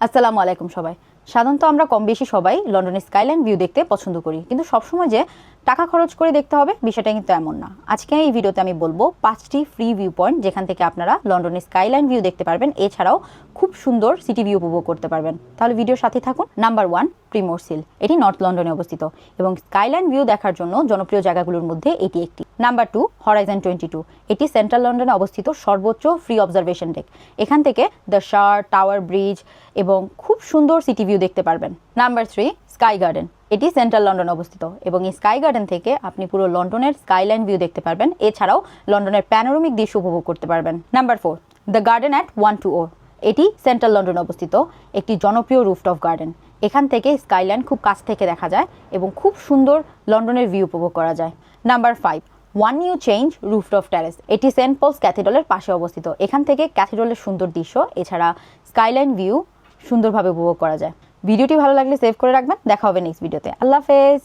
আসসালামু আলাইকুম সবাই। সাধারণত আমরা কম বেশি সবাই লন্ডনের স্কাইলাইন ভিউ দেখতে পছন্দ করি, কিন্তু সবসময় যে টাকা খরচ করে দেখতে হবে বিষয়টা কিন্তু এমন না। আজকে এই ভিডিওতে আমি বলবো 5টি ফ্রি ভিউ পয়েন্ট যেখান থেকে আপনারা লন্ডনের স্কাইলাইন ভিউ দেখতে পারবেন, এছাড়াও খুব সুন্দর সিটি ভিউ উপভোগ করতে পারবেন। তাহলে ভিডিওর সাথে থাকুন। Number 1, Primrose Hill. এটি নর্থ লন্ডনে অবস্থিত এবং স্কাইলাইন ভিউ দেখার জন্য জনপ্রিয় জায়গাগুলোর মধ্যে এটি একটি। Number 2, Horizon 22। এটি সেন্ট্রাল লন্ডনে অবস্থিত সর্বোচ্চ ফ্রি অবজারভেশন ডেক। এখান থেকে দ্য শার, টাওয়ার ব্রিজ এবং খুব সুন্দর সিটি ভিউ দেখতে পারবেন। Number 3, sky garden. এটি সেন্ট্রাল লন্ডনে অবস্থিত এবং এই স্কাই গার্ডেন থেকে আপনি পুরো লন্ডনের স্কাইলাইন ভিউ দেখতে পারবেন, এছাড়াও লন্ডনের প্যানোরামিক দৃশ্য উপভোগ করতে পারবেন। Number 4, the garden at 120। এটি সেন্ট্রাল লন্ডনে অবস্থিত একটি জনপ্রিয় রুফটপ গার্ডেন। এখান থেকে স্কাইলাইন খুব কাছ থেকে দেখা যায় এবং খুব সুন্দর লন্ডনের ভিউ উপভোগ করা যায়। Number 5, one knew change rooftop terrace. এটি সেন্ট পলস ক্যাথিড্রালের পাশে অবস্থিত। এখান থেকে ক্যাথিড্রালের সুন্দর দৃশ্য এছাড়া স্কাইলাইন ভিউ সুন্দরভাবে উপভোগ করা যায়। ভিডিওটি ভালো লাগলে সেভ করে রাখবেন। দেখা হবে নেক্সট ভিডিওতে। আল্লাহ হাফেজ।